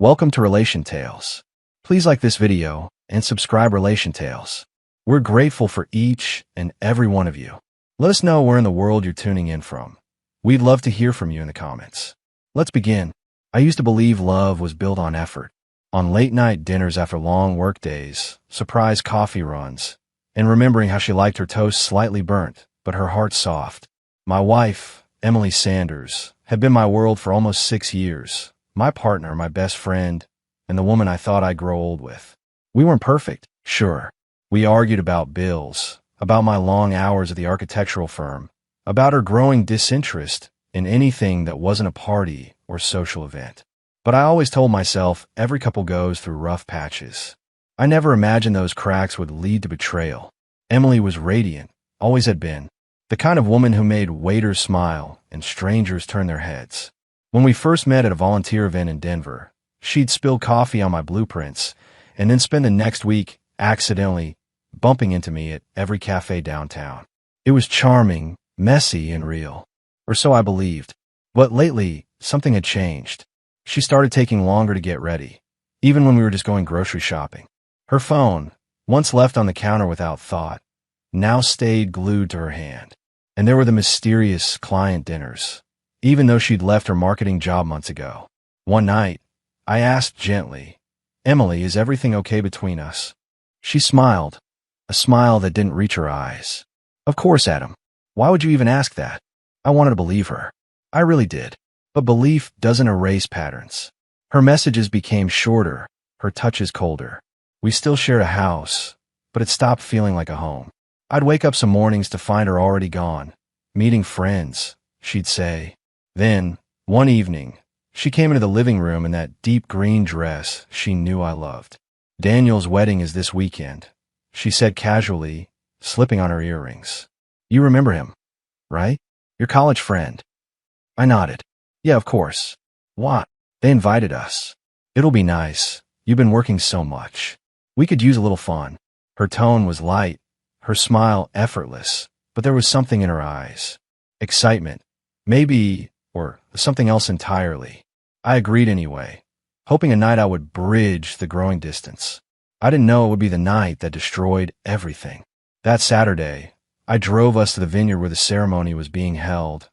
Welcome to Relation Tales. Please like this video and subscribe Relation Tales. We're grateful for each and every one of you. Let us know where in the world you're tuning in from. We'd love to hear from you in the comments. Let's begin. I used to believe love was built on effort, on late-night dinners after long work days, surprise coffee runs, and remembering how she liked her toast slightly burnt, but her heart soft. My wife, Emily Sanders, had been my world for almost 6 years. My partner, my best friend, and the woman I thought I'd grow old with. We weren't perfect, sure. We argued about bills, about my long hours at the architectural firm, about her growing disinterest in anything that wasn't a party or social event. But I always told myself every couple goes through rough patches. I never imagined those cracks would lead to betrayal. Emily was radiant, always had been, the kind of woman who made waiters smile and strangers turn their heads. When we first met at a volunteer event in Denver, she'd spill coffee on my blueprints and then spend the next week accidentally bumping into me at every cafe downtown. It was charming, messy, and real. Or so I believed. But lately, something had changed. She started taking longer to get ready, even when we were just going grocery shopping. Her phone, once left on the counter without thought, now stayed glued to her hand. And there were the mysterious client dinners, even though she'd left her marketing job months ago. One night, I asked gently, "Emily, is everything okay between us?" She smiled, a smile that didn't reach her eyes. "Of course, Adam. Why would you even ask that?" I wanted to believe her. I really did. But belief doesn't erase patterns. Her messages became shorter, her touches colder. We still shared a house, but it stopped feeling like a home. I'd wake up some mornings to find her already gone, meeting friends, she'd say. Then, one evening, she came into the living room in that deep green dress she knew I loved. "Daniel's wedding is this weekend," she said casually, slipping on her earrings. "You remember him, right? Your college friend." I nodded. "Yeah, of course. What? They invited us. It'll be nice. You've been working so much. We could use a little fun." Her tone was light, her smile effortless, but there was something in her eyes. Excitement. Maybe, or something else entirely. I agreed anyway, hoping a night I would bridge the growing distance. I didn't know it would be the night that destroyed everything. That Saturday, I drove us to the vineyard where the ceremony was being held,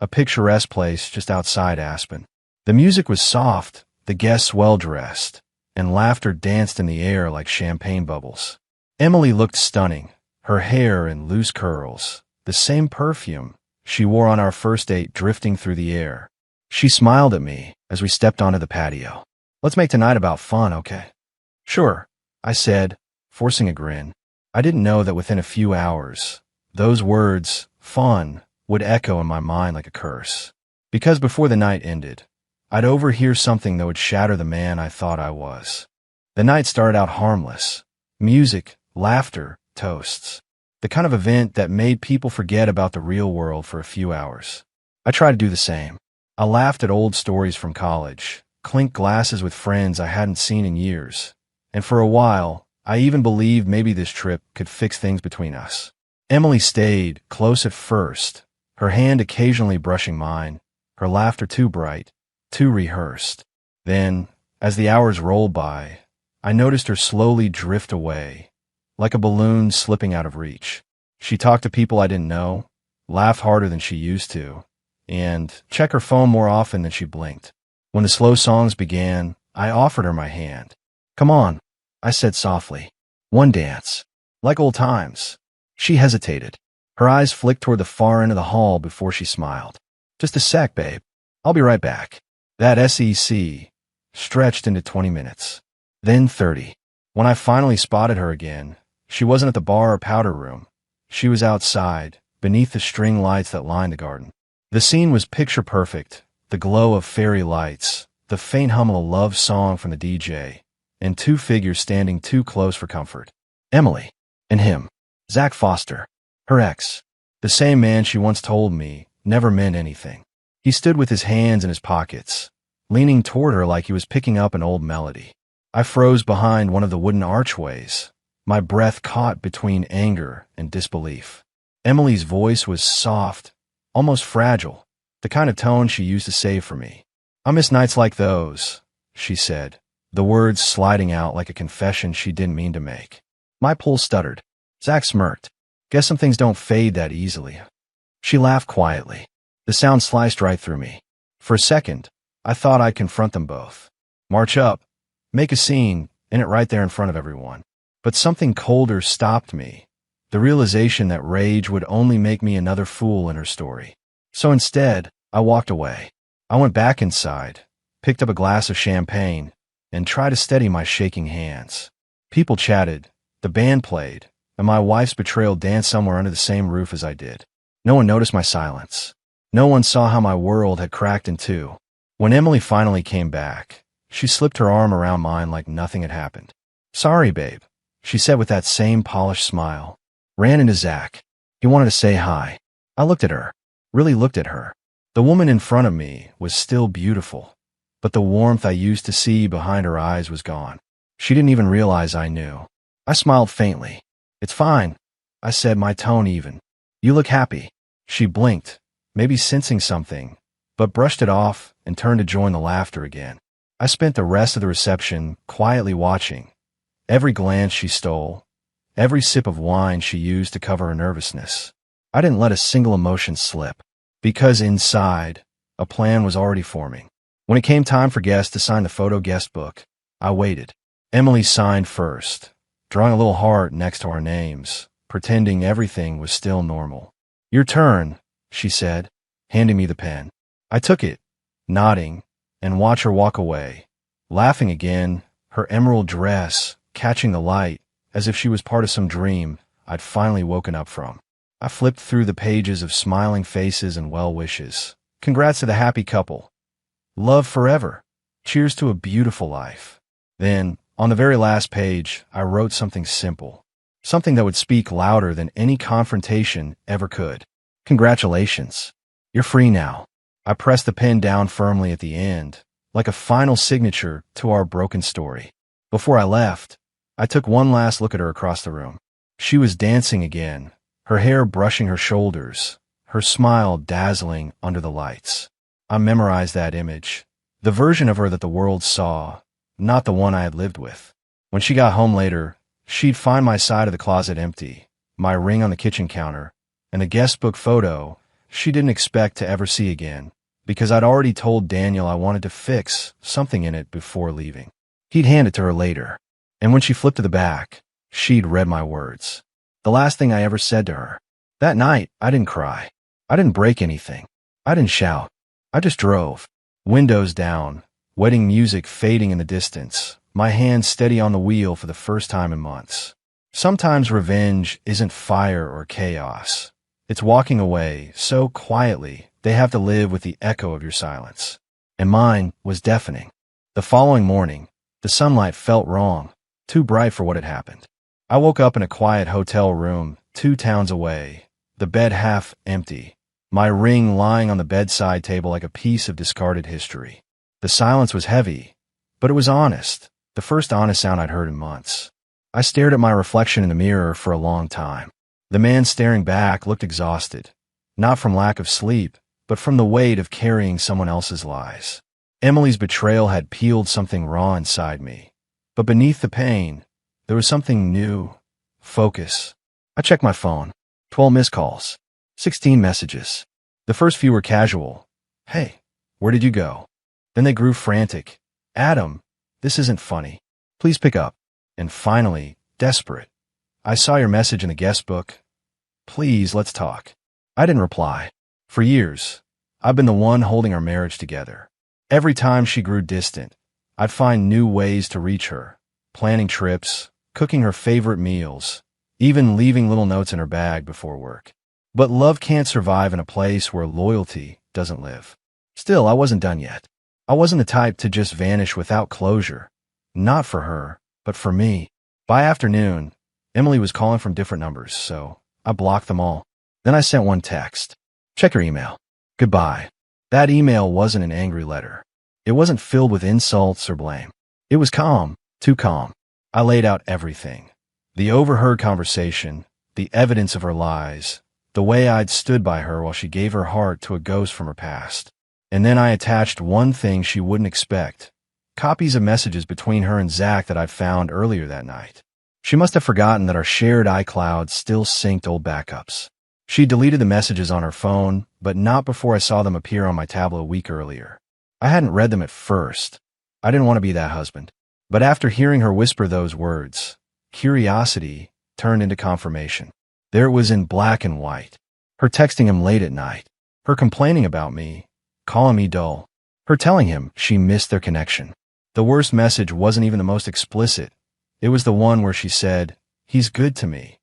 a picturesque place just outside Aspen. The music was soft, the guests well-dressed, and laughter danced in the air like champagne bubbles. Emily looked stunning, her hair in loose curls, the same perfume she wore on our first date drifting through the air. She smiled at me as we stepped onto the patio. "Let's make tonight about fun, okay?" "Sure," I said, forcing a grin. I didn't know that within a few hours, those words, fun, would echo in my mind like a curse. Because before the night ended, I'd overhear something that would shatter the man I thought I was. The night started out harmless. Music, laughter, toasts. The kind of event that made people forget about the real world for a few hours. I tried to do the same. I laughed at old stories from college, clinked glasses with friends I hadn't seen in years, and for a while, I even believed maybe this trip could fix things between us. Emily stayed, close at first, her hand occasionally brushing mine, her laughter too bright, too rehearsed. Then, as the hours rolled by, I noticed her slowly drift away, like a balloon slipping out of reach. She talked to people I didn't know, laughed harder than she used to, and checked her phone more often than she blinked. When the slow songs began, I offered her my hand. "Come on," I said softly. "One dance. Like old times." She hesitated. Her eyes flicked toward the far end of the hall before she smiled. "Just a sec, babe. I'll be right back." That SEC stretched into 20 minutes. Then 30. When I finally spotted her again, she wasn't at the bar or powder room. She was outside, beneath the string lights that lined the garden. The scene was picture perfect, the glow of fairy lights, the faint hum of a love song from the DJ, and two figures standing too close for comfort. Emily. And him. Zach Foster. Her ex. The same man she once told me never meant anything. He stood with his hands in his pockets, leaning toward her like he was picking up an old melody. I froze behind one of the wooden archways, my breath caught between anger and disbelief. Emily's voice was soft, almost fragile, the kind of tone she used to save for me. "I miss nights like those," she said, the words sliding out like a confession she didn't mean to make. My pulse stuttered. Zach smirked. Guess some things don't fade that easily. She laughed quietly. The sound sliced right through me. For a second, I thought I'd confront them both. March up, make a scene, end it right there in front of everyone. But something colder stopped me. The realization that rage would only make me another fool in her story. So instead, I walked away. I went back inside, picked up a glass of champagne, and tried to steady my shaking hands. People chatted, the band played, and my wife's betrayal danced somewhere under the same roof as I did. No one noticed my silence. No one saw how my world had cracked in two. When Emily finally came back, she slipped her arm around mine like nothing had happened. Sorry, babe, she said with that same polished smile. Ran into Zach. He wanted to say hi. I looked at her, really looked at her. The woman in front of me was still beautiful, but the warmth I used to see behind her eyes was gone. She didn't even realize I knew. I smiled faintly. It's fine, I said, my tone even. You look happy. She blinked, maybe sensing something, but brushed it off and turned to join the laughter again. I spent the rest of the reception quietly watching. Every glance she stole, every sip of wine she used to cover her nervousness. I didn't let a single emotion slip, because inside, a plan was already forming. When it came time for guests to sign the photo guest book, I waited. Emily signed first, drawing a little heart next to our names, pretending everything was still normal. Your turn, she said, handing me the pen. I took it, nodding, and watched her walk away, laughing again, her emerald dress catching the light as if she was part of some dream I'd finally woken up from. I flipped through the pages of smiling faces and well wishes. Congrats to the happy couple. Love forever. Cheers to a beautiful life. Then, on the very last page, I wrote something simple. Something that would speak louder than any confrontation ever could. Congratulations. You're free now. I pressed the pen down firmly at the end, like a final signature to our broken story. Before I left, I took one last look at her across the room. She was dancing again, her hair brushing her shoulders, her smile dazzling under the lights. I memorized that image, the version of her that the world saw, not the one I had lived with. When she got home later, she'd find my side of the closet empty, my ring on the kitchen counter, and the guest book photo she didn't expect to ever see again, because I'd already told Daniel I wanted to fix something in it before leaving. He'd hand it to her later, and when she flipped to the back, she'd read my words. The last thing I ever said to her. That night, I didn't cry. I didn't break anything. I didn't shout. I just drove. Windows down, wedding music fading in the distance, my hand steady on the wheel for the first time in months. Sometimes revenge isn't fire or chaos. It's walking away so quietly they have to live with the echo of your silence. And mine was deafening. The following morning, the sunlight felt wrong, too bright for what had happened. I woke up in a quiet hotel room 2 towns away, the bed half empty, my ring lying on the bedside table like a piece of discarded history. The silence was heavy, but it was honest, the first honest sound I'd heard in months. I stared at my reflection in the mirror for a long time. The man staring back looked exhausted, not from lack of sleep, but from the weight of carrying someone else's lies. Emily's betrayal had peeled something raw inside me, but beneath the pain, there was something new. Focus. I checked my phone. 12 missed calls. 16 messages. The first few were casual. Hey, where did you go? Then they grew frantic. Adam, this isn't funny. Please pick up. And finally, desperate. I saw your message in the guest book. Please, let's talk. I didn't reply. For years, I've been the one holding our marriage together. Every time she grew distant, I'd find new ways to reach her, planning trips, cooking her favorite meals, even leaving little notes in her bag before work. But love can't survive in a place where loyalty doesn't live. Still, I wasn't done yet. I wasn't the type to just vanish without closure. Not for her, but for me. By afternoon, Emily was calling from different numbers, so I blocked them all. Then I sent one text. Check your email. Goodbye. That email wasn't an angry letter. It wasn't filled with insults or blame. It was calm, too calm. I laid out everything. The overheard conversation, the evidence of her lies, the way I'd stood by her while she gave her heart to a ghost from her past. And then I attached one thing she wouldn't expect, copies of messages between her and Zach that I'd found earlier that night. She must have forgotten that our shared iCloud still synced old backups. She deleted the messages on her phone, but not before I saw them appear on my tablet a week earlier. I hadn't read them at first. I didn't want to be that husband. But after hearing her whisper those words, curiosity turned into confirmation. There it was in black and white. Her texting him late at night. Her complaining about me, calling me dull. Her telling him she missed their connection. The worst message wasn't even the most explicit. It was the one where she said, "He's good to me,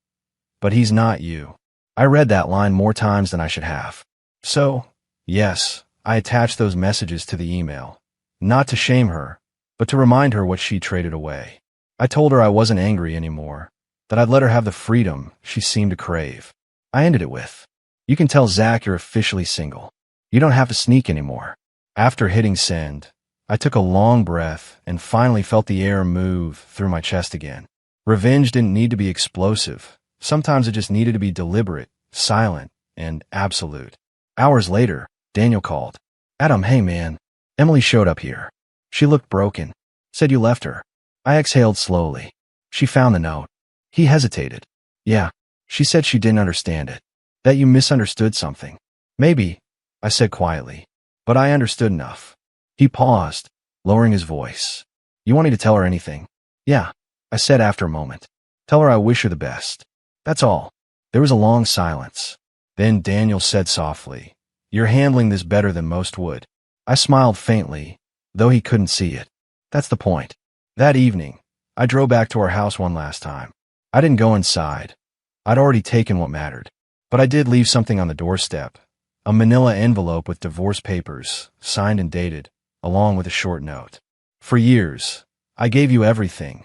but he's not you." I read that line more times than I should have. So, yes, I attached those messages to the email. Not to shame her, but to remind her what she traded away. I told her I wasn't angry anymore, that I'd let her have the freedom she seemed to crave. I ended it with, "You can tell Zach you're officially single. You don't have to sneak anymore." After hitting send, I took a long breath and finally felt the air move through my chest again. Revenge didn't need to be explosive. Sometimes it just needed to be deliberate, silent, and absolute. Hours later, Daniel called. "Adam, hey man. Emily showed up here. She looked broken. Said you left her." I exhaled slowly. "She found the note." He hesitated. "Yeah, she said she didn't understand it. That you misunderstood something." "Maybe," I said quietly. "But I understood enough." He paused, lowering his voice. "You want me to tell her anything?" "Yeah," I said after a moment. "Tell her I wish her the best. That's all." There was a long silence. Then Daniel said softly, "You're handling this better than most would." I smiled faintly, though he couldn't see it. That's the point. That evening, I drove back to our house one last time. I didn't go inside. I'd already taken what mattered. But I did leave something on the doorstep. A manila envelope with divorce papers, signed and dated, along with a short note. "For years, I gave you everything.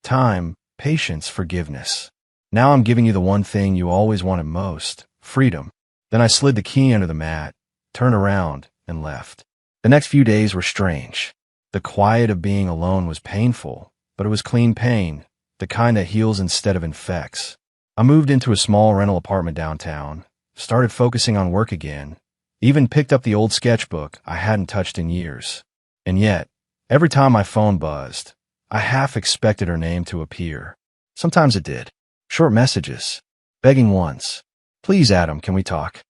Time, patience, forgiveness. Now I'm giving you the one thing you always wanted most, freedom." Then I slid the key under the mat, turned around, and left. The next few days were strange. The quiet of being alone was painful, but it was clean pain, the kind that heals instead of infects. I moved into a small rental apartment downtown, started focusing on work again, even picked up the old sketchbook I hadn't touched in years. And yet, every time my phone buzzed, I half expected her name to appear. Sometimes it did. Short messages. Begging once. "Please, Adam, can we talk?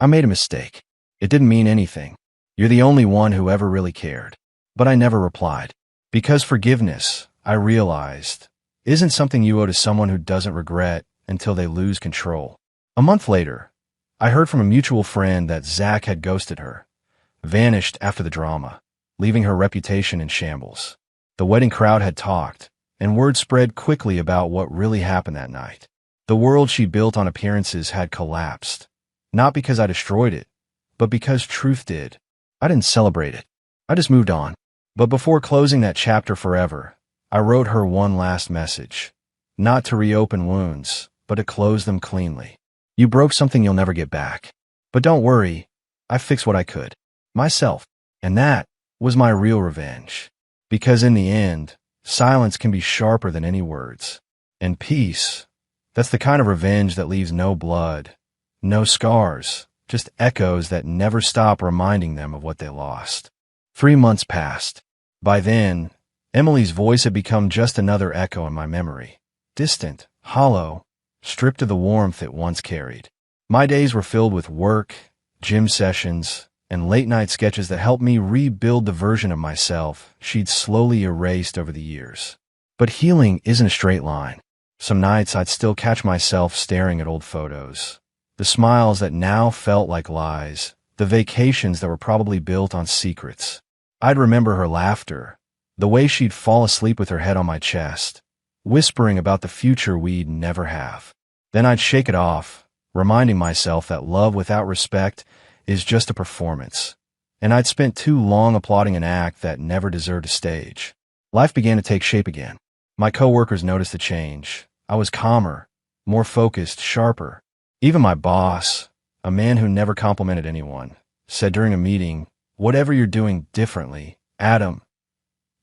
I made a mistake. It didn't mean anything. You're the only one who ever really cared." But I never replied. Because forgiveness, I realized, isn't something you owe to someone who doesn't regret until they lose control. A month later, I heard from a mutual friend that Zach had ghosted her, vanished after the drama, leaving her reputation in shambles. The wedding crowd had talked, and word spread quickly about what really happened that night. The world she built on appearances had collapsed, not because I destroyed it, but because truth did. I didn't celebrate it. I just moved on. But before closing that chapter forever, I wrote her one last message. Not to reopen wounds, but to close them cleanly. "You broke something you'll never get back. But don't worry, I fixed what I could. Myself. And that was my real revenge. Because in the end, silence can be sharper than any words. And peace, that's the kind of revenge that leaves no blood, no scars, just echoes that never stop reminding them of what they lost." 3 months passed. By then, Emily's voice had become just another echo in my memory. Distant, hollow, stripped of the warmth it once carried. My days were filled with work, gym sessions, and late-night sketches that helped me rebuild the version of myself she'd slowly erased over the years. But healing isn't a straight line. Some nights I'd still catch myself staring at old photos. The smiles that now felt like lies, the vacations that were probably built on secrets. I'd remember her laughter, the way she'd fall asleep with her head on my chest, whispering about the future we'd never have. Then I'd shake it off, reminding myself that love without respect is just a performance, and I'd spent too long applauding an act that never deserved a stage. Life began to take shape again. My coworkers noticed the change. I was calmer, more focused, sharper. Even my boss, a man who never complimented anyone, said during a meeting, "Whatever you're doing differently, Adam,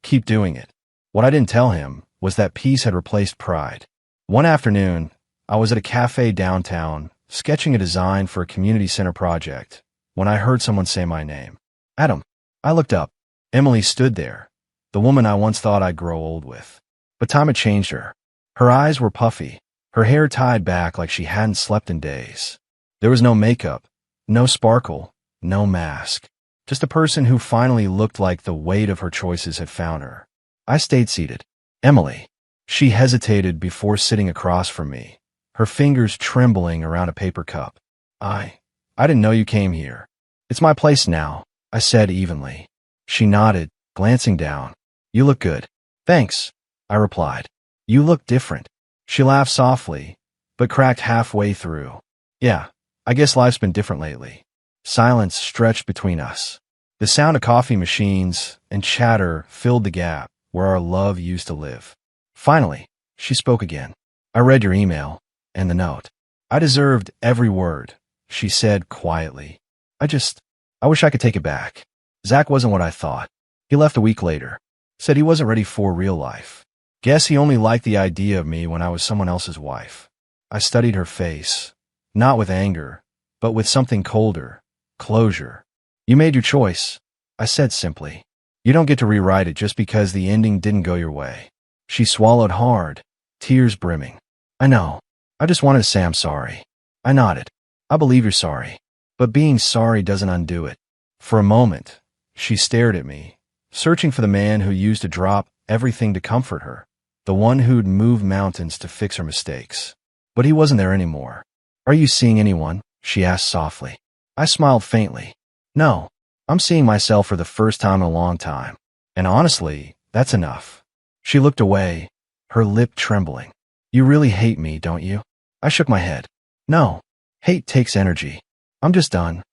keep doing it." What I didn't tell him was that peace had replaced pride. One afternoon, I was at a cafe downtown, sketching a design for a community center project, when I heard someone say my name. "Adam." I looked up. Emily stood there, the woman I once thought I'd grow old with. But time had changed her. Her eyes were puffy, her hair tied back like she hadn't slept in days. There was no makeup, no sparkle, no mask. Just a person who finally looked like the weight of her choices had found her. I stayed seated. Emily. She hesitated before sitting across from me, her fingers trembling around a paper cup. I didn't know you came here. It's my place now, I said evenly. She nodded, glancing down. You look good. Thanks, I replied. You look different. She laughed softly, but cracked halfway through. Yeah, I guess life's been different lately. Silence stretched between us. The sound of coffee machines and chatter filled the gap where our love used to live. Finally, she spoke again. I read your email and the note. I deserved every word, she said quietly. I wish I could take it back. Zach wasn't what I thought. He left a week later. Said he wasn't ready for real life. Guess he only liked the idea of me when I was someone else's wife. I studied her face, not with anger, but with something colder, closure. You made your choice, I said simply. You don't get to rewrite it just because the ending didn't go your way. She swallowed hard, tears brimming. I know. I just wanted to say I'm sorry. I nodded. I believe you're sorry. But being sorry doesn't undo it. For a moment, she stared at me, searching for the man who used to drop everything to comfort her, the one who'd move mountains to fix her mistakes. But he wasn't there anymore. Are you seeing anyone? She asked softly. I smiled faintly. No, I'm seeing myself for the first time in a long time. And honestly, that's enough. She looked away, her lip trembling. You really hate me, don't you? I shook my head. No, hate takes energy. I'm just done.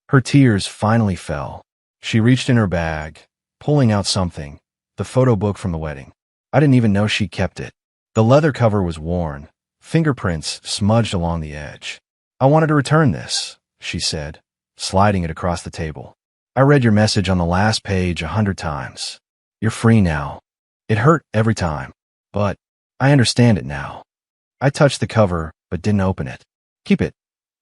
Her tears finally fell. She reached in her bag, pulling out something, the photo book from the wedding. I didn't even know she kept it. The leather cover was worn, fingerprints smudged along the edge. I wanted to return this, she said, sliding it across the table. I read your message on the last page 100 times. You're free now. It hurt every time, but I understand it now. I touched the cover, but didn't open it. Keep it,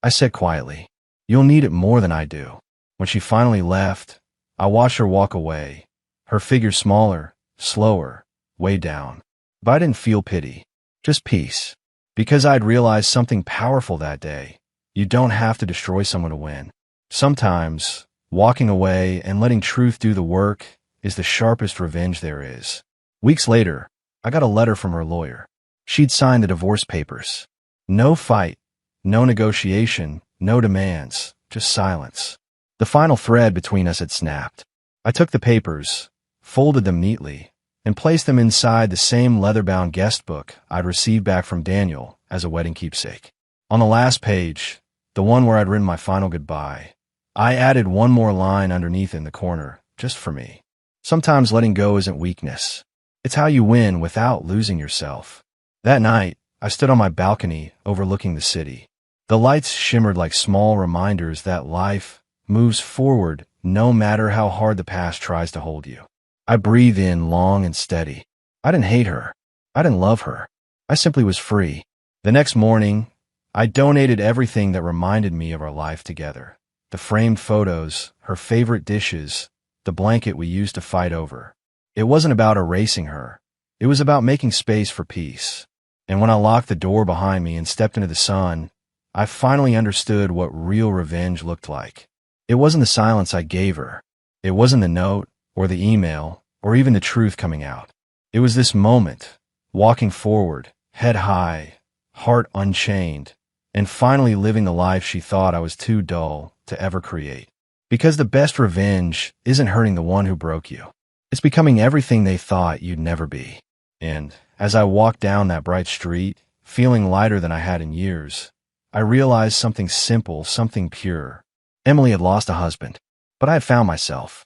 I said quietly. You'll need it more than I do. When she finally left, I watched her walk away, her figure smaller, slower, way down. But I didn't feel pity, just peace. Because I'd realized something powerful that day. You don't have to destroy someone to win. Sometimes, walking away and letting truth do the work is the sharpest revenge there is. Weeks later, I got a letter from her lawyer. She'd signed the divorce papers. No fight, no negotiation, no demands, just silence. The final thread between us had snapped. I took the papers, folded them neatly, and placed them inside the same leather-bound guest book I'd received back from Daniel as a wedding keepsake. On the last page, the one where I'd written my final goodbye, I added one more line underneath in the corner, just for me. Sometimes letting go isn't weakness. It's how you win without losing yourself. That night, I stood on my balcony overlooking the city. The lights shimmered like small reminders that life moves forward no matter how hard the past tries to hold you. I breathed in long and steady. I didn't hate her. I didn't love her. I simply was free. The next morning, I donated everything that reminded me of our life together. The framed photos, her favorite dishes, the blanket we used to fight over. It wasn't about erasing her. It was about making space for peace. And when I locked the door behind me and stepped into the sun, I finally understood what real revenge looked like. It wasn't the silence I gave her. It wasn't the note or the email or even the truth coming out. It was this moment, walking forward, head high, heart unchained, and finally living the life she thought I was too dull to ever create. Because the best revenge isn't hurting the one who broke you. It's becoming everything they thought you'd never be. And as I walked down that bright street, feeling lighter than I had in years, I realized something simple, something pure. Emily had lost a husband, but I had found myself.